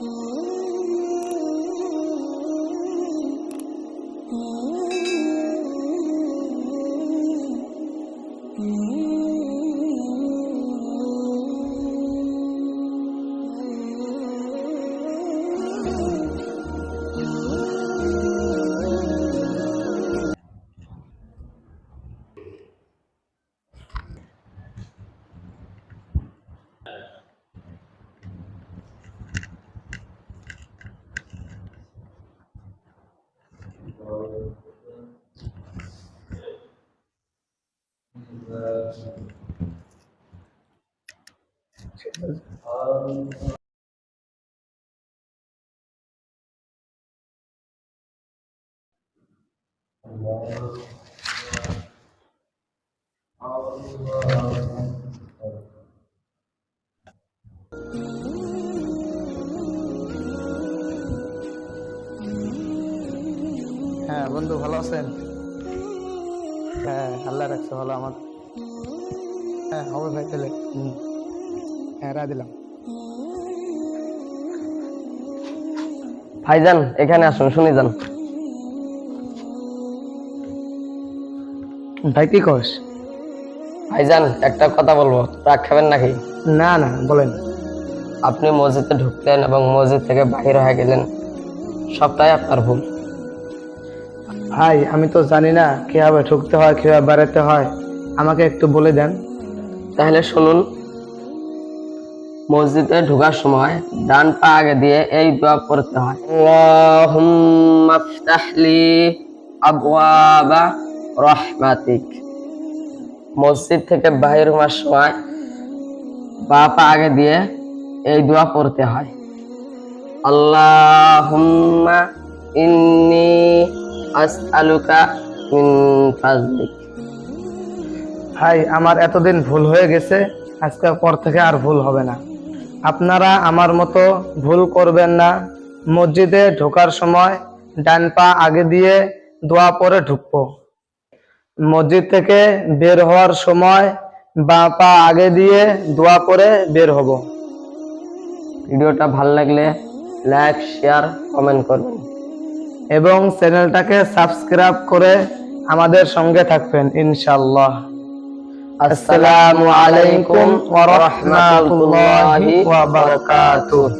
হ্যাঁ বন্ধু, ভালো আছেন? হ্যাঁ, আল্লাহ রাখছে ভালো আমার। হ্যাঁ হবে ভাই, তাহলে হ্যাঁ রায় দিলাম। ভাইজান এখানে আসুন, শুনে যান। ভাই কি কস? ভাইজান একটা কথা বলবো, রাগ খাবেন নাকি? না না, বলেন। আপনি মসজিদে ঢুকলেন এবং মসজিদ থেকে বাহির হয়ে গেলেন, সবটাই আপনার ভুল। ভাই আমি তো জানি না কিভাবে ঢুকতে হয়, কিভাবে বেরোতে হয়, আমাকে একটু বলে দেন। তাহলে শুনুন, মসজিদে ঢোকার সময় ডান পা আগে দিয়ে এই দোয়া পড়তে হয়, আল্লাহুম্মা ফতাহলি আবওয়াবা রাহমাতিক। মসজিদ থেকে বাহির হওয়ার সময় বা পা আগে দিয়ে এই দোয়া পড়তে হয়, আল্লাহুম্মা ইন্নী আসআলুকা মিন ফাজলিক। ভাই আমার এতদিন ভুল হয়ে গেছে, আজকের পর থেকে আর ভুল হবে না। আপনারা আমার মতো ভুল করবেন না। মসজিদে ঢোকার সময় ডান পা আগে দিয়ে দোয়া পরে ঢুকবো। মসজিদ থেকে বের হওয়ার সময় বাঁ পা আগে দিয়ে দোয়া পরে বের হব। ভিডিওটা ভালো লাগলে লাইক, শেয়ার, কমেন্ট করবেন এবং চ্যানেলটাকে সাবস্ক্রাইব করে আমাদের সঙ্গে থাকবেন ইনশাআল্লাহ। আসসালামু আলাইকুম ওয়া রাহমাতুল্লাহি ওয়া বারাকাতুহু।